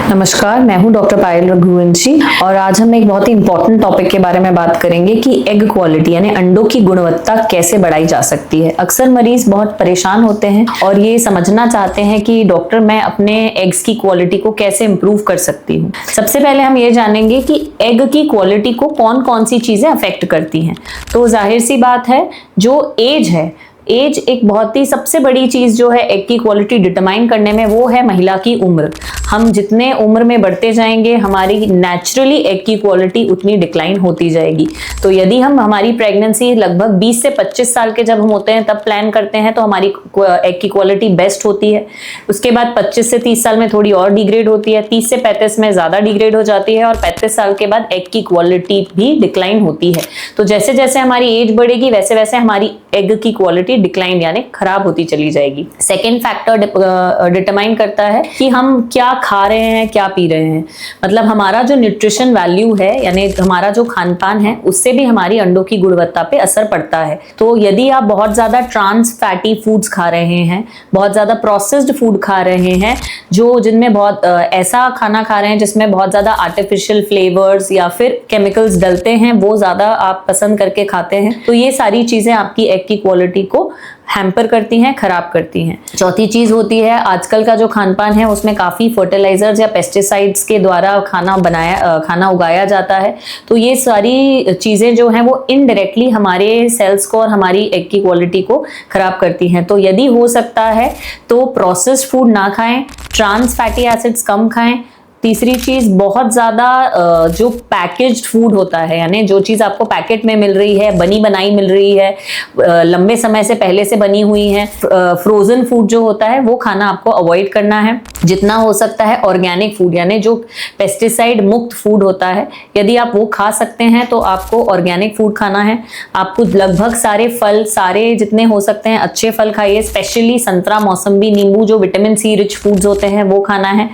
नमस्कार, मैं हूं डॉक्टर पायल रघुवंशी और आज हम एक बहुत ही इंपॉर्टेंट टॉपिक के बारे में बात करेंगे कि एग क्वालिटी यानी अंडों की गुणवत्ता कैसे बढ़ाई जा सकती है। अक्सर मरीज बहुत परेशान होते हैं और ये समझना चाहते हैं कि डॉक्टर मैं अपने एग्स की क्वालिटी को कैसे इंप्रूव कर सकती हूँ। सबसे पहले हम ये जानेंगे कि एग की क्वालिटी को कौन कौन सी चीजें अफेक्ट करती हैं। तो जाहिर सी बात है, जो एज है, एज एक बहुत ही सबसे बड़ी चीज जो है एग की क्वालिटी डिटरमाइन करने में, वो है महिला की उम्र। हम जितने उम्र में बढ़ते जाएंगे हमारी नेचुरली एग की क्वालिटी उतनी डिक्लाइन होती जाएगी। तो यदि हम हमारी प्रेगनेंसी लगभग 20 से 25 साल के जब हम होते हैं तब प्लान करते हैं तो हमारी एग की क्वालिटी बेस्ट होती है। उसके बाद 25 से 30 साल में थोड़ी और डिग्रेड होती है, 30 से 35 में ज्यादा डिग्रेड हो जाती है और 35 साल के बाद एग की क्वालिटी भी डिक्लाइन होती है। तो जैसे जैसे हमारी एज बढ़ेगी वैसे वैसे हमारी एग की क्वालिटी डिक्लाइन यानी खराब होती चली जाएगी। सेकेंड फैक्टर डिटरमाइन करता है कि हम क्या खा रहे हैं, क्या पी रहे हैं। मतलब हमारा जो न्यूट्रिशन वैल्यू है यानी हमारा जो खान पान है उससे भी हमारी अंडों की गुणवत्ता पे असर पड़ता है। तो यदि आप बहुत ज्यादा ट्रांस फैटी फूड्स खा रहे हैं, बहुत ज्यादा प्रोसेस्ड फूड खा रहे हैं, जो जिनमें बहुत ऐसा खाना खा रहे हैं जिसमें बहुत ज्यादा आर्टिफिशियल फ्लेवर्स या फिर केमिकल्स डलते हैं, वो ज्यादा आप पसंद करके खाते हैं, तो ये सारी चीजें आपकी एग की क्वालिटी को हैम्पर करती हैं, खराब करती हैं। चौथी चीज होती है, आजकल का जो खान पान है उसमें काफी फर्टिलाइजर्स या पेस्टिसाइड्स के द्वारा खाना उगाया जाता है। तो ये सारी चीजें जो हैं वो इनडायरेक्टली हमारे सेल्स को और हमारी एग की क्वालिटी को खराब करती हैं। तो यदि हो सकता है तो प्रोसेस्ड फूड ना खाएं, ट्रांस फैटी एसिड्स कम खाएं। तीसरी चीज, बहुत ज्यादा जो पैकेज्ड फूड होता है यानी जो चीज आपको पैकेट में मिल रही है, बनी बनाई मिल रही है, लंबे समय से पहले से बनी हुई है, फ्रोजन फूड जो होता है वो खाना आपको अवॉइड करना है। जितना हो सकता है ऑर्गेनिक फूड यानी जो पेस्टिसाइड मुक्त फूड होता है, यदि आप वो खा सकते हैं तो आपको ऑर्गेनिक फूड खाना है। आपको लगभग सारे फल, सारे जितने हो सकते हैं अच्छे फल खाइए, स्पेशली संतरा, मौसम्बी, नींबू, जो विटामिन सी रिच फूड्स होते हैं वो खाना है।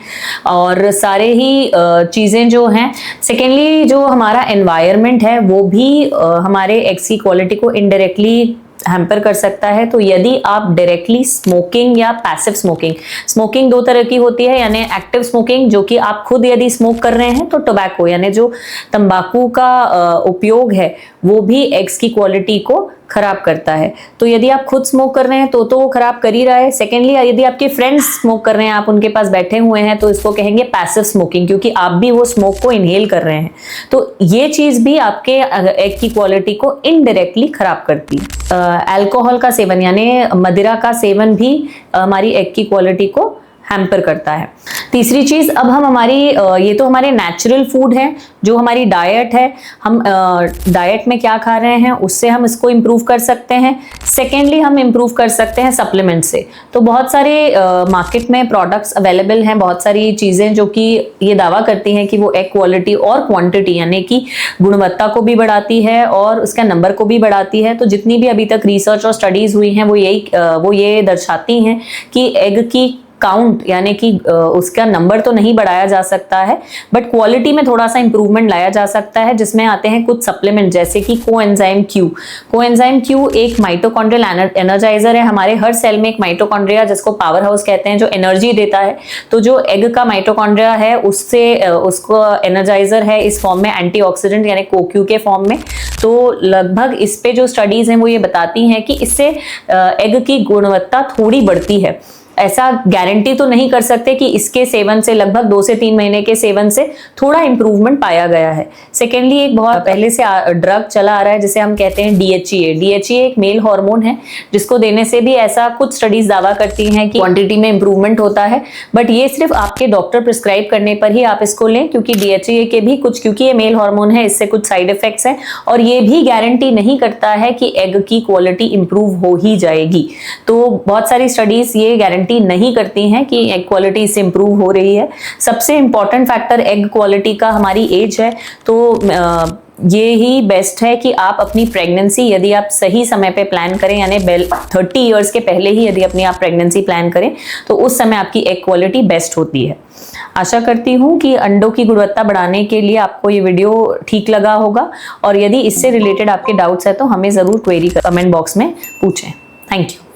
और सारे ही चीजें जो हैं, सेकेंडली जो हमारा एनवायरनमेंट है वो भी हमारे एग्स की क्वालिटी को इनडायरेक्टली हैम्पर कर सकता है। तो यदि आप डायरेक्टली स्मोकिंग या पैसिव स्मोकिंग दो तरह की होती है, यानी एक्टिव स्मोकिंग जो कि आप खुद यदि स्मोक कर रहे हैं, तो टोबैको यानी जो तंबाकू का उपयोग है वो भी एग्स की क्वालिटी को खराब करता है। तो यदि आप खुद स्मोक कर रहे हैं तो वो खराब कर ही रहा है। सेकेंडली, यदि आपके फ्रेंड्स स्मोक कर रहे हैं, आप उनके पास बैठे हुए हैं, तो इसको कहेंगे पैसिव स्मोकिंग, क्योंकि आप भी वो स्मोक को इनहेल कर रहे हैं। तो ये चीज भी आपके एग की क्वालिटी को इनडायरेक्टली खराब करती है। अल्कोहल का सेवन यानी मदिरा का सेवन भी हमारी एग की क्वालिटी को हैम्पर करता है। तीसरी चीज, अब हम हमारी ये तो हमारे नेचुरल फूड है, जो हमारी डाइट है, हम डाइट में क्या खा रहे हैं उससे हम इसको इम्प्रूव कर सकते हैं। सेकेंडली, हम इम्प्रूव कर सकते हैं सप्लीमेंट से। तो बहुत सारे मार्केट में प्रोडक्ट्स अवेलेबल हैं, बहुत सारी चीजें जो कि ये दावा करती हैं कि वो एग क्वालिटी और क्वांटिटी यानी कि गुणवत्ता को भी बढ़ाती है और उसका नंबर को भी बढ़ाती है। तो जितनी भी अभी तक रिसर्च और स्टडीज हुई हैं वो ये दर्शाती हैं कि एग की काउंट यानी कि उसका नंबर तो नहीं बढ़ाया जा सकता है, बट क्वालिटी में थोड़ा सा इंप्रूवमेंट लाया जा सकता है, जिसमें आते हैं कुछ सप्लीमेंट जैसे कि कोएंजाइम क्यू। कोएंजाइम क्यू एक माइटोकॉन्ड्रियल एनर्जाइजर है। हमारे हर सेल में एक माइटोकॉन्ड्रिया, जिसको पावर हाउस कहते हैं, जो एनर्जी देता है। तो जो एग का माइटोकॉन्ड्रिया है उससे उसको एनर्जाइजर है इस फॉर्म में, एंटीऑक्सीडेंट यानी कोक्यू के फॉर्म में। तो लगभग इस पे जो स्टडीज हैं वो ये बताती हैं कि इससे एग की गुणवत्ता थोड़ी बढ़ती है। ऐसा गारंटी तो नहीं कर सकते कि इसके सेवन से, लगभग 2 से 3 महीने के सेवन से थोड़ा इंप्रूवमेंट पाया गया है। सेकेंडली, एक बहुत पहले से ड्रग चला आ रहा है जिसे हम कहते हैं DHEA। DHEA एक मेल हार्मोन है जिसको देने से भी ऐसा कुछ स्टडीज दावा करती हैं कि क्वांटिटी में इंप्रूवमेंट होता है, बट ये सिर्फ आपके डॉक्टर प्रिस्क्राइब करने पर ही आप इसको लें, क्योंकि DHEA के भी कुछ, क्योंकि ये मेल हार्मोन है, इससे कुछ साइड इफेक्ट्स हैं और ये भी गारंटी नहीं करता है कि एग की क्वालिटी इंप्रूव हो ही जाएगी। तो बहुत सारी स्टडीज ये गारंटी नहीं करती हैं कि एग क्वालिटी इससे इंप्रूव हो रही है। सबसे इंपॉर्टेंट फैक्टर एग क्वालिटी का हमारी एज है। तो ये ही बेस्ट है कि आप अपनी प्रेगनेंसी, यदि आप सही समय पे प्लान करें यानी 30 इयर्स के पहले ही यदि अपनी आप प्रेगनेंसी प्लान करें तो उस समय आपकी एग क्वालिटी बेस्ट होती है। आशा करती हूँ कि अंडों की गुणवत्ता बढ़ाने के लिए आपको ये वीडियो ठीक लगा होगा और यदि इससे रिलेटेड आपके डाउट्स है तो हमें ज़रूर क्वेरी कमेंट बॉक्स में पूछें। Thank you.